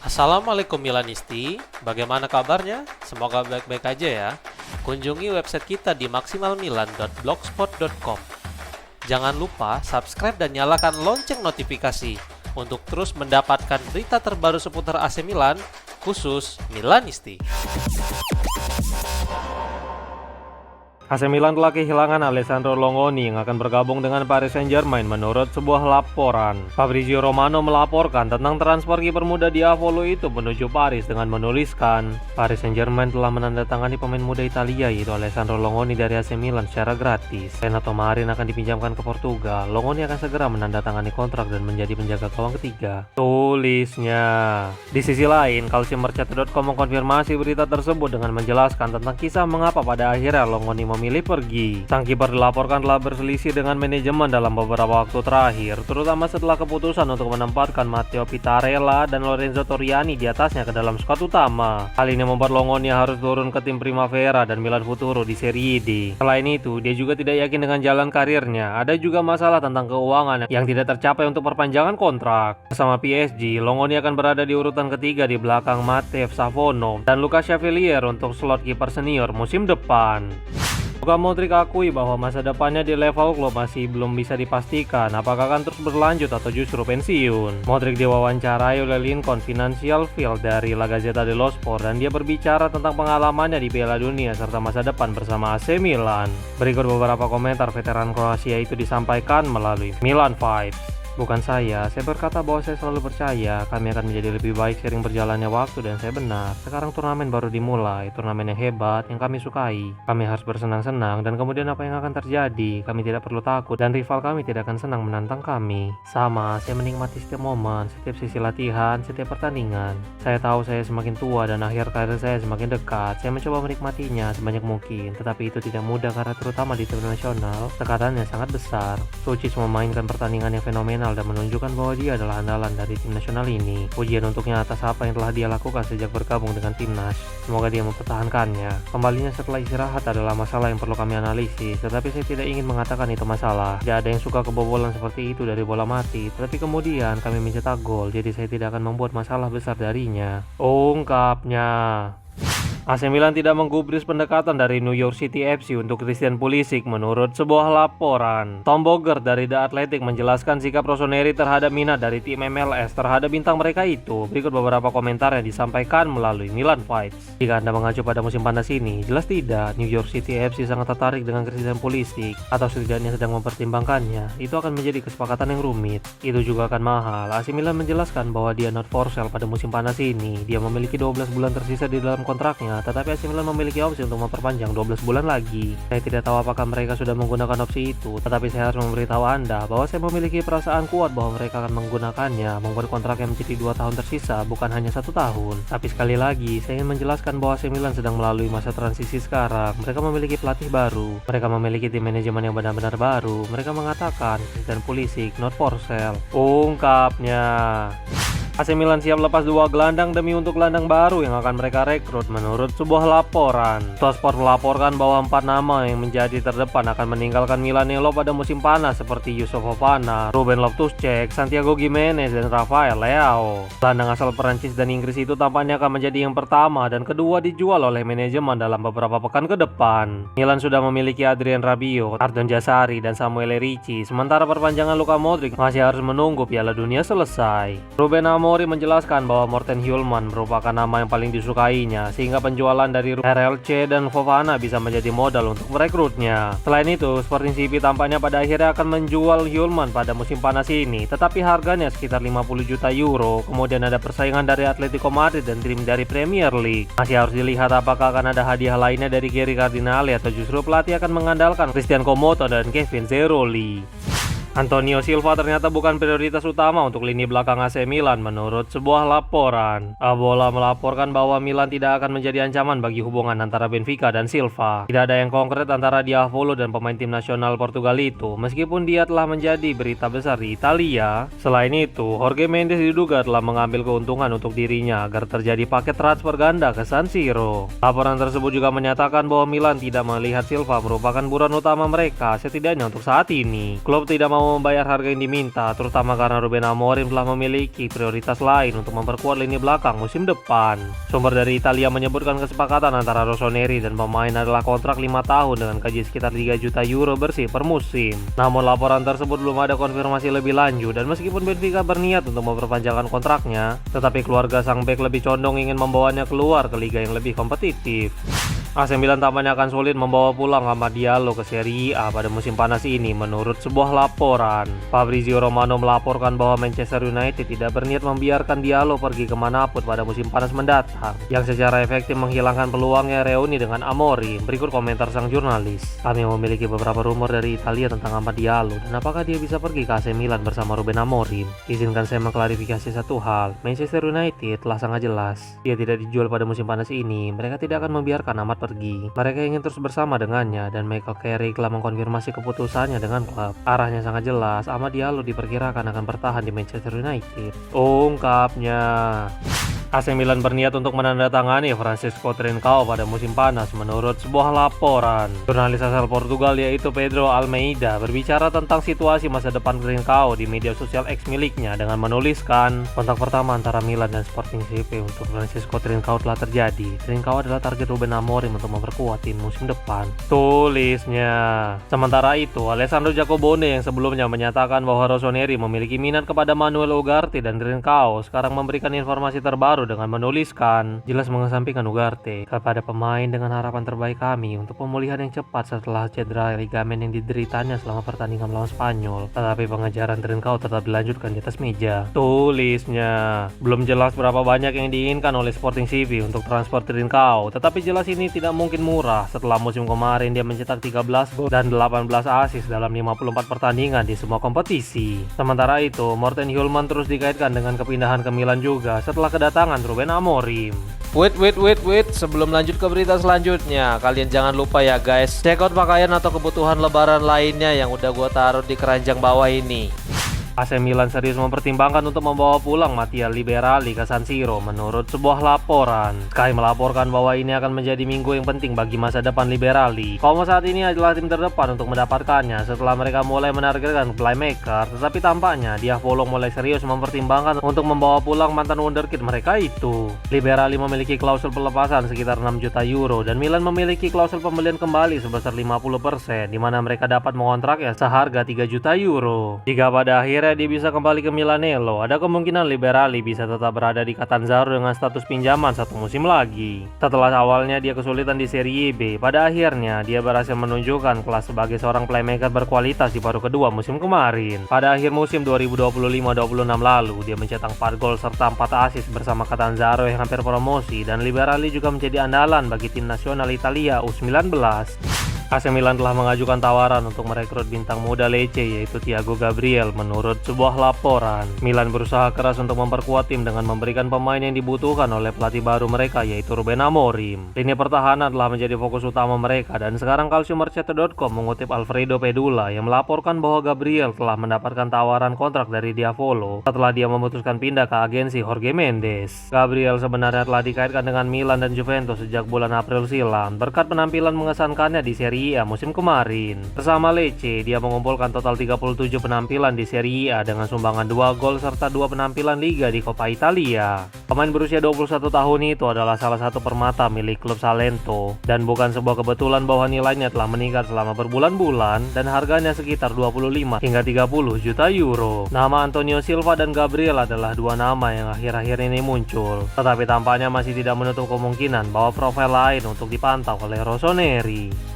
Assalamualaikum Milanisti, bagaimana kabarnya? Semoga baik-baik aja ya. Kunjungi website kita di maksimalmilan.blogspot.com. Jangan lupa subscribe dan nyalakan lonceng notifikasi untuk terus mendapatkan berita terbaru seputar AC Milan, khusus Milanisti. AC Milan telah kehilangan Alessandro Longoni yang akan bergabung dengan Paris Saint-Germain menurut sebuah laporan. Fabrizio Romano melaporkan tentang transfer kiper muda Diavolo itu menuju Paris dengan menuliskan, Paris Saint-Germain telah menandatangani pemain muda Italia yaitu Alessandro Longoni dari AC Milan secara gratis. Renato Marin akan dipinjamkan ke Portugal. Longoni akan segera menandatangani kontrak dan menjadi penjaga gawang ketiga, tulisnya. Di sisi lain, calciomercato.com mengkonfirmasi berita tersebut dengan menjelaskan tentang kisah mengapa pada akhirnya Longoni memilih pergi. Sang kiper dilaporkan telah berselisih dengan manajemen dalam beberapa waktu terakhir, terutama setelah keputusan untuk menempatkan Matteo Pittarella dan Lorenzo Toriani di atasnya ke dalam skuad utama. Hal ini membuat Longoni harus turun ke tim Primavera dan Milan Futuro di Serie D. Selain itu, dia juga tidak yakin dengan jalan karirnya. Ada juga masalah tentang keuangan yang tidak tercapai untuk perpanjangan kontrak. Bersama PSG, Longoni akan berada di urutan ketiga di belakang Matej Savono dan Lucas Chevalier untuk slot kiper senior musim depan. Luka Modric akui bahwa masa depannya di level klub masih belum bisa dipastikan apakah akan terus berlanjut atau justru pensiun. Modric diwawancarai oleh Lincoln Financial Field dari La Gazzetta dello Sport dan dia berbicara tentang pengalamannya di Piala Dunia serta masa depan bersama AC Milan. Berikut beberapa komentar veteran Kroasia itu disampaikan melalui Milan Vibes. Bukan saya berkata bahwa saya selalu percaya kami akan menjadi lebih baik seiring berjalannya waktu dan saya benar. Sekarang turnamen baru dimulai, turnamen yang hebat yang kami sukai. Kami harus bersenang-senang dan kemudian apa yang akan terjadi, kami tidak perlu takut dan rival kami tidak akan senang menantang kami. Sama, saya menikmati setiap momen, setiap sisi latihan, setiap pertandingan. Saya tahu saya semakin tua dan akhir karir saya semakin dekat. Saya mencoba menikmatinya sebanyak mungkin, tetapi itu tidak mudah karena terutama di tim nasional, tekanannya sangat besar. Lucic memainkan pertandingan yang fenomenal dan menunjukkan bahwa dia adalah andalan dari tim nasional ini. Pujian untuknya atas apa yang telah dia lakukan sejak bergabung dengan timnas. Semoga dia mempertahankannya. Kembalinya setelah istirahat adalah masalah yang perlu kami analisis, tetapi saya tidak ingin mengatakan itu masalah. Tidak ada yang suka kebobolan seperti itu dari bola mati, tetapi kemudian kami mencetak gol, jadi saya tidak akan membuat masalah besar darinya, ungkapnya. AC Milan tidak menggubris pendekatan dari New York City FC untuk Christian Pulisic menurut sebuah laporan. Tom Bogert dari The Athletic menjelaskan sikap Rossoneri terhadap minat dari tim MLS terhadap bintang mereka itu. Berikut beberapa komentar yang disampaikan melalui Milan Vibes. Jika Anda mengacu pada musim panas ini, jelas tidak. New York City FC sangat tertarik dengan Christian Pulisic atau setidaknya sedang mempertimbangkannya. Itu akan menjadi kesepakatan yang rumit. Itu juga akan mahal. AC Milan menjelaskan bahwa dia not for sale pada musim panas ini. Dia memiliki 12 bulan tersisa di dalam kontraknya, tetapi AC Milan memiliki opsi untuk memperpanjang 12 bulan lagi. Saya tidak tahu apakah mereka sudah menggunakan opsi itu, tetapi saya harus memberitahu Anda bahwa saya memiliki perasaan kuat bahwa mereka akan menggunakannya, membuat kontrak yang menjadi 2 tahun tersisa, bukan hanya 1 tahun. Tapi sekali lagi, saya ingin menjelaskan bahwa AC Milan sedang melalui masa transisi sekarang. Mereka memiliki pelatih baru, mereka memiliki tim manajemen yang benar-benar baru. Mereka mengatakan, Christian Pulisic not for sale, ungkapnya. AC Milan siap lepas 2 gelandang demi untuk gelandang baru yang akan mereka rekrut menurut sebuah laporan. Tuttosport melaporkan bahwa 4 nama yang menjadi terdepan akan meninggalkan Milanello pada musim panas seperti Yusuf Fofana, Ruben Loftus-Cheek, Santiago Gimenez, dan Rafael Leao. Gelandang asal Perancis dan Inggris itu tampaknya akan menjadi yang pertama dan kedua dijual oleh manajemen dalam beberapa pekan ke depan. Milan sudah memiliki Adrien Rabiot, Ardon Jasari, dan Samuel Ricci, sementara perpanjangan Luka Modric masih harus menunggu Piala Dunia selesai. Ruben Amorim menjelaskan bahwa Morten Hjulmand merupakan nama yang paling disukainya, sehingga penjualan dari RLC dan Fofana bisa menjadi modal untuk merekrutnya. Selain itu, Sporting CP tampaknya pada akhirnya akan menjual Hjulmand pada musim panas ini, tetapi harganya sekitar 50 juta euro. Kemudian ada persaingan dari Atletico Madrid dan tim dari Premier League. Masih harus dilihat apakah akan ada hadiah lainnya dari Gary Cardinale atau justru pelatih akan mengandalkan Christian Komoto dan Kevin Zeroli. Antonio Silva ternyata bukan prioritas utama untuk lini belakang AC Milan menurut sebuah laporan. Abola melaporkan bahwa Milan tidak akan menjadi ancaman bagi hubungan antara Benfica dan Silva. Tidak ada yang konkret antara Diavolo dan pemain tim nasional Portugal itu, meskipun dia telah menjadi berita besar di Italia. Selain itu, Jorge Mendes diduga telah mengambil keuntungan untuk dirinya agar terjadi paket transfer ganda ke San Siro. Laporan tersebut juga menyatakan bahwa Milan tidak melihat Silva merupakan buruan utama mereka, setidaknya untuk saat ini. Klub tidak mau mau membayar harga yang diminta, terutama karena Ruben Amorim telah memiliki prioritas lain untuk memperkuat lini belakang musim depan. Sumber dari Italia menyebutkan kesepakatan antara Rossoneri dan pemain adalah kontrak 5 tahun dengan gaji sekitar 3 juta euro bersih per musim. Namun laporan tersebut belum ada konfirmasi lebih lanjut, dan meskipun Benfica berniat untuk memperpanjangkan kontraknya, tetapi keluarga sang bek lebih condong ingin membawanya keluar ke liga yang lebih kompetitif. AC Milan tampaknya akan sulit membawa pulang Amad Diallo ke Serie A pada musim panas ini menurut sebuah laporan. Fabrizio Romano melaporkan bahwa Manchester United tidak berniat membiarkan Diallo pergi kemanapun pada musim panas mendatang, yang secara efektif menghilangkan peluangnya reuni dengan Amorim. Berikut komentar sang jurnalis. Kami memiliki beberapa rumor dari Italia tentang Amad Diallo dan apakah dia bisa pergi ke AC Milan bersama Ruben Amorim. Izinkan saya mengklarifikasi satu hal. Manchester United telah sangat jelas dia tidak dijual pada musim panas ini. Mereka tidak akan membiarkan Amad pergi. Mereka ingin terus bersama dengannya, dan Michael Carrick telah mengkonfirmasi keputusannya dengan klub. Arahnya sangat jelas, Amad Diallo diperkirakan akan bertahan di Manchester United, ungkapnya. AC Milan berniat untuk menandatangani Francisco Trincao pada musim panas menurut sebuah laporan. Jurnalis asal Portugal yaitu Pedro Almeida berbicara tentang situasi masa depan Trincao di media sosial X miliknya dengan menuliskan, kontak pertama antara Milan dan Sporting CP untuk Francisco Trincao telah terjadi. Trincao adalah target Ruben Amorim untuk memperkuat tim musim depan, tulisnya. Sementara itu, Alessandro Jacobone yang sebelumnya menyatakan bahwa Rossoneri memiliki minat kepada Manuel Ugarte dan Trincao sekarang memberikan informasi terbaru dengan menuliskan, jelas mengesampingkan Ugarte kepada pemain dengan harapan terbaik kami untuk pemulihan yang cepat setelah cedera ligamen yang dideritanya selama pertandingan melawan Spanyol. Tetapi pengejaran Trincao tetap dilanjutkan di atas meja, tulisnya. Belum jelas berapa banyak yang diinginkan oleh Sporting CP untuk transfer Trincao, tetapi jelas ini tidak mungkin murah. Setelah musim kemarin dia mencetak 13 gol dan 18 assist dalam 54 pertandingan di semua kompetisi. Sementara itu, Morten Hjulmand terus dikaitkan dengan kepindahan ke Milan juga setelah kedatangan Ruben Amorim. Wait, sebelum lanjut ke berita selanjutnya, kalian jangan lupa ya guys, check out pakaian atau kebutuhan lebaran lainnya yang udah gua taruh di keranjang bawah ini. AC Milan serius mempertimbangkan untuk membawa pulang Mattia Liberali ke San Siro menurut sebuah laporan. Sky melaporkan bahwa ini akan menjadi minggu yang penting bagi masa depan Liberali. Como saat ini adalah tim terdepan untuk mendapatkannya setelah mereka mulai menargetkan playmaker, tetapi tampaknya Diavolo mulai serius mempertimbangkan untuk membawa pulang mantan wonderkid mereka itu. Liberali memiliki klausul pelepasan sekitar 6 juta euro dan Milan memiliki klausul pembelian kembali sebesar 50%, di mana mereka dapat mengontraknya seharga 3 juta euro. Jika pada akhirnya dia bisa kembali ke Milanello, ada kemungkinan Liberali bisa tetap berada di Catanzaro dengan status pinjaman satu musim lagi. Setelah awalnya dia kesulitan di Serie B, pada akhirnya dia berhasil menunjukkan kelas sebagai seorang playmaker berkualitas di paruh kedua musim kemarin. Pada akhir musim 2025-26 lalu, dia mencetak 4 gol serta 4 assist bersama Catanzaro yang hampir promosi, dan Liberali juga menjadi andalan bagi tim nasional Italia U19. AC Milan telah mengajukan tawaran untuk merekrut bintang muda Lecce yaitu Thiago Gabriel menurut sebuah laporan. Milan berusaha keras untuk memperkuat tim dengan memberikan pemain yang dibutuhkan oleh pelatih baru mereka yaitu Ruben Amorim. Lini pertahanan telah menjadi fokus utama mereka, dan sekarang calciomercato.com mengutip Alfredo Pedula yang melaporkan bahwa Gabriel telah mendapatkan tawaran kontrak dari Diavolo setelah dia memutuskan pindah ke agensi Jorge Mendes. Gabriel sebenarnya telah dikaitkan dengan Milan dan Juventus sejak bulan April silam berkat penampilan mengesankannya di Serie A musim kemarin. Bersama Lecce, dia mengumpulkan total 37 penampilan di Serie A dengan sumbangan 2 gol serta 2 penampilan Liga di Coppa Italia. Pemain berusia 21 tahun itu adalah salah satu permata milik klub Salento, dan bukan sebuah kebetulan bahwa nilainya telah meningkat selama berbulan-bulan dan harganya sekitar 25 hingga 30 juta euro. Nama Antonio Silva dan Gabriel adalah dua nama yang akhir-akhir ini muncul, tetapi tampaknya masih tidak menutup kemungkinan bahwa profil lain untuk dipantau oleh Rossoneri.